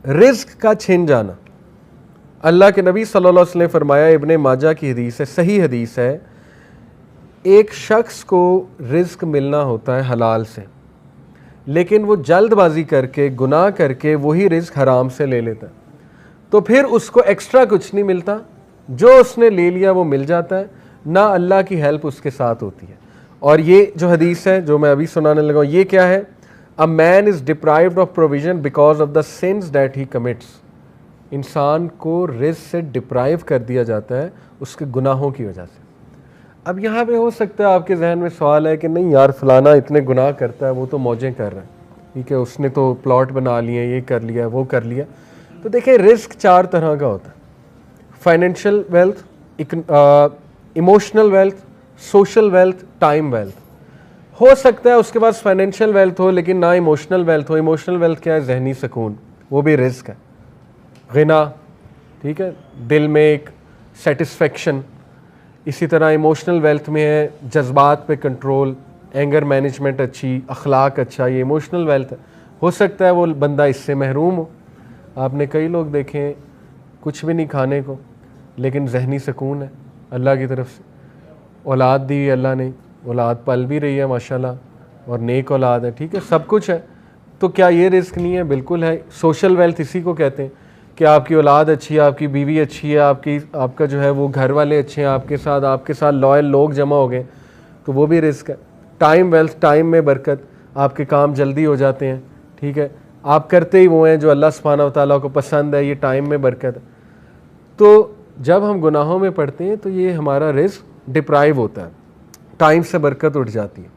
Risk का छिन जाना। अल्लाह के नबी सल्लल्लाहु अलैहि वसल्लम ने फरमाया, इब्ने माजा की हदीस है, सही हदीस है, एक शख्स को रिस्क मिलना होता है हलाल से, लेकिन वो जल्दबाजी करके गुनाह करके वही रिस्क हराम से ले लेता है, तो फिर उसको एक्स्ट्रा कुछ नहीं मिलता, जो उसने ले लिया वो मिल जाता है, ना अल्लाह की हेल्प उसके साथ होती है। और ये जो हदीस है जो मैं अभी सुनाने लगा हूँ, ये क्या है? A man is deprived of provision because of the sins that he commits. इंसान को रिस्क से डिप्राइव कर दिया जाता है उसके गुनाहों की वजह से। अब यहाँ पे हो सकता है आपके जहन में सवाल है कि नहीं यार, फलाना इतने गुनाह करता है, वो तो मौजें कर रहा है, ठीक है, उसने तो प्लॉट बना लिए, ये कर लिया, वो कर लिया। तो देखिए, रिस्क 4 तरह का होता है: financial wealth, emotional wealth, social wealth, time wealth. हो सकता है उसके पास फाइनेंशियल वेल्थ हो लेकिन ना इमोशनल वेल्थ हो। इमोशनल वेल्थ क्या है? जहनी सुकून, वो भी रिस्क है। गिना, ठीक है, दिल में एक सेटिस्फेक्शन। इसी तरह इमोशनल वेल्थ में है जज्बात पे कंट्रोल, एंगर मैनेजमेंट अच्छी, अखलाक अच्छा, ये इमोशनल वेल्थ है। हो सकता है वो बंदा इससे महरूम हो। आपने कई लोग देखे हैं कुछ भी नहीं खाने को, लेकिन जहनी सुकून है अल्लाह की तरफ से, औलाद दी अल्लाह ने, औलाद पल भी रही है माशाल्लाह, और नेक औलाद है, ठीक है, सब कुछ है। तो क्या ये रिस्क नहीं है? बिल्कुल है। सोशल वेल्थ इसी को कहते हैं कि आपकी औलाद अच्छी है, आपकी बीवी अच्छी है, आपका जो है वो घर वाले अच्छे हैं, आपके साथ लॉयल लोग जमा हो गए, तो वो भी रिस्क है। टाइम वेल्थ, टाइम में बरकत, आपके काम जल्दी हो जाते हैं, ठीक है, आप करते ही वो हैं जो अल्लाह सुब्हानहू व तआला को पसंद है, ये टाइम में बरकत है। तो जब हम गुनाहों में पड़ते हैं तो ये हमारा रिस्क डिप्राइव होता है, टाइम से बरकत उठ जाती है,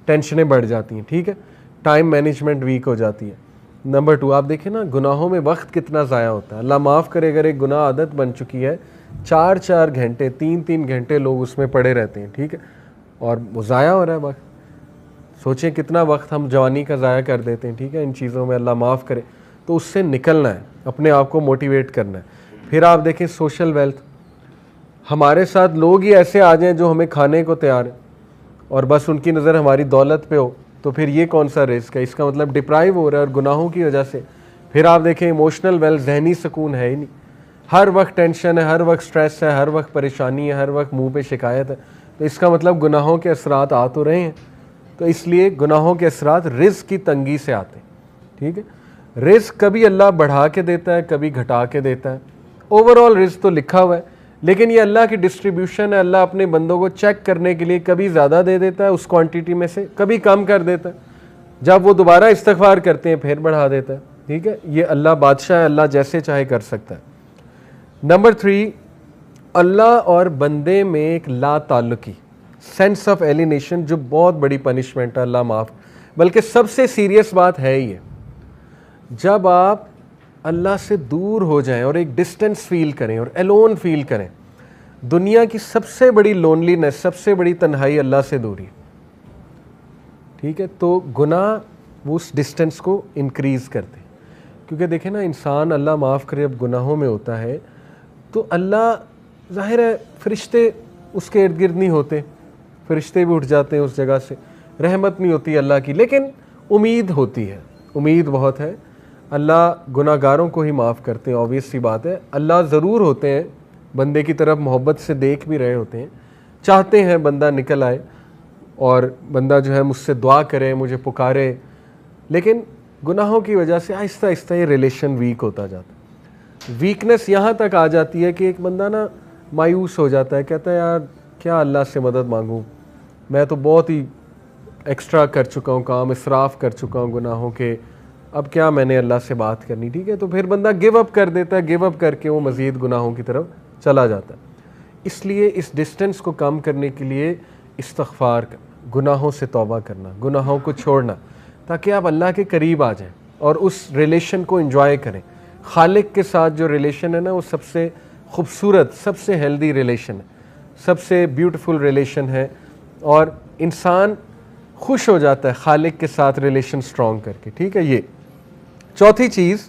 टेंशनें बढ़ जाती हैं, ठीक है, टाइम मैनेजमेंट वीक हो जाती है। नंबर 2, आप देखें ना गुनाहों में वक्त कितना ज़ाया होता है। अल्लाह माफ़ करे, अगर एक गुनाह आदत बन चुकी है, 4-4 घंटे 3-3 घंटे लोग उसमें पड़े रहते हैं, ठीक है, और वो ज़ाया हो रहा है वक्त। सोचें कितना वक्त हम जवानी का ज़ाया कर देते हैं, ठीक है, इन चीज़ों में। अल्लाह माफ़ करे। तो उससे निकलना है, अपने आप को मोटिवेट करना है। फिर आप देखें सोशल वेल्थ, हमारे साथ लोग ही ऐसे आ जाएं जो हमें खाने को तैयार हैं और बस उनकी नज़र हमारी दौलत पे हो, तो फिर ये कौन सा रिस्क है? इसका मतलब डिप्राइव हो रहा है और गुनाहों की वजह से। फिर आप देखें इमोशनल वेल्थ, जहनी सुकून है ही नहीं, हर वक्त टेंशन है, हर वक्त स्ट्रेस है, हर वक्त परेशानी है, हर वक्त मुंह पे शिकायत है, तो इसका मतलब गुनाहों के असरात आ तो रहे हैं। तो इसलिए गुनाहों के असरात रिस्क की तंगी से आते हैं, ठीक है। रिस्क कभी अल्लाह बढ़ा के देता है, कभी घटा के देता है। ओवरऑल रिस्क तो लिखा हुआ है, लेकिन ये अल्लाह की डिस्ट्रीब्यूशन है। अल्लाह अपने बंदों को चेक करने के लिए कभी ज़्यादा दे देता है उस क्वांटिटी में से, कभी कम कर देता है। जब वो दोबारा इस्तिग़फ़ार करते हैं फिर बढ़ा देता है, ठीक है। ये अल्लाह बादशाह है, अल्लाह जैसे चाहे कर सकता है। नंबर 3, अल्लाह और बंदे में एक ला ताल्लुकी, सेंस ऑफ एलिनेशन, जो बहुत बड़ी पनिशमेंट है, अल्लाह माफ़। बल्कि सबसे सीरियस बात है ये, जब आप अल्लाह से दूर हो जाएं और एक डिस्टेंस फील करें और एलोन फील करें। दुनिया की सबसे बड़ी लोनलीनेस, सबसे बड़ी तन्हाई अल्लाह से दूरी, ठीक है। तो गुनाह उस डिस्टेंस को इंक्रीज़ करते हैं, क्योंकि देखें ना, इंसान अल्लाह माफ़ करे अब गुनाहों में होता है तो अल्लाह, ज़ाहिर है फरिश्ते उसके इर्द गिर्द नहीं होते, फरिश्ते भी उठ जाते हैं उस जगह से, रहमत नहीं होती अल्लाह की, लेकिन उम्मीद होती है, उम्मीद बहुत है। अल्लाह गुनाहगारों को ही माफ़ करते हैं, ऑब्वियस सी बात है। अल्लाह ज़रूर होते हैं बंदे की तरफ मोहब्बत से देख भी रहे होते हैं, चाहते हैं बंदा निकल आए और बंदा जो है मुझसे दुआ करे, मुझे पुकारे, लेकिन गुनाहों की वजह से आहिस्ता आहिस्ता ये रिलेशन वीक होता जाता है। वीकनेस यहाँ तक आ जाती है कि एक बंदा ना मायूस हो जाता है, कहता है यार क्या अल्लाह से मदद मांगूँ, मैं तो बहुत ही एक्स्ट्रा कर चुका हूँ काम, इसराफ़ कर चुका हूँ गुनाहों के, अब क्या मैंने अल्लाह से बात करनी, ठीक है। तो फिर बंदा गिव अप कर देता है, गिव अप करके वो मज़ीद गुनाहों की तरफ चला जाता है। इसलिए इस डिस्टेंस को कम करने के लिए इस्तिग़फ़ार करना, गुनाहों से तौबा करना, गुनाहों को छोड़ना, ताकि आप अल्लाह के करीब आ जाएं और उस रिलेशन को एंजॉय करें। खालिक के साथ जो रिलेशन है ना, वो सबसे खूबसूरत, सबसे हेल्दी रिलेशन है, सबसे ब्यूटीफुल रिलेशन है, और इंसान खुश हो जाता है खालिक के साथ रिलेशन स्ट्रॉन्ग करके, ठीक है। ये चौथी चीज़,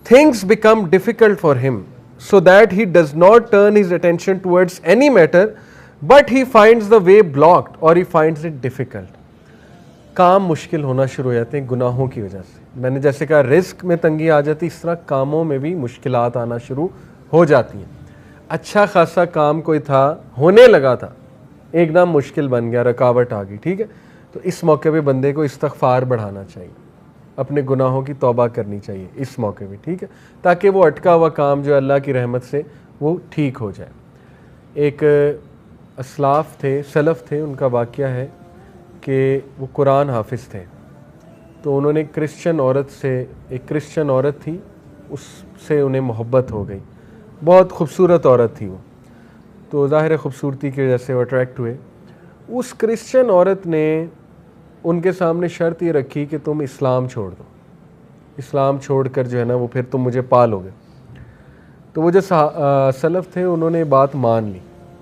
things become difficult for him so that he does not turn his attention towards any matter but he finds the way blocked और ही फाइंड्स इट डिफ़िकल्ट। काम मुश्किल होना शुरू हो जाते हैं गुनाहों की वजह से। मैंने जैसे कहा रिस्क में तंगी आ जाती, इस तरह कामों में भी मुश्किलात आना शुरू हो जाती हैं। अच्छा खासा काम कोई था, होने लगा था, एकदम मुश्किल बन गया, रुकावट आ गई, ठीक है। तो इस मौके पे बंदे को इस्तग़फ़ार बढ़ाना चाहिए, अपने गुनाहों की तौबा करनी चाहिए इस मौके पे, ठीक है, ताकि वो अटका हुआ काम जो अल्लाह की रहमत से वो ठीक हो जाए। एक असलाफ़ थे, सलफ़ थे, उनका वाक़या है कि वो कुरान हाफिज़ थे। तो उन्होंने क्रिश्चियन औरत से, एक क्रिश्चियन औरत थी, उससे उन्हें मोहब्बत हो गई। बहुत खूबसूरत औरत थी वो, तो ज़ाहिर खूबसूरती की वजह से वो अट्रैक्ट हुए। उस क्रिश्चियन औरत ने उनके सामने शर्त ये रखी कि तुम इस्लाम छोड़ दो, इस्लाम छोड़कर जो है ना वो फिर तुम मुझे पालोगे। तो वो जो सलफ़ थे उन्होंने बात मान ली,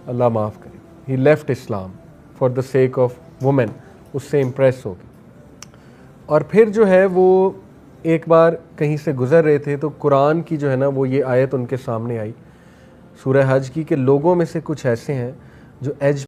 अल्लाह माफ़ करे, he left Islam for the sake of women, उससे इम्प्रेस हो गए। और फिर जो है वो एक बार कहीं से गुज़र रहे थे तो कुरान की जो है ना वो ये आयत उनके सामने आई, सूरह हज की, कि लोगों में से कुछ ऐसे हैं जो एज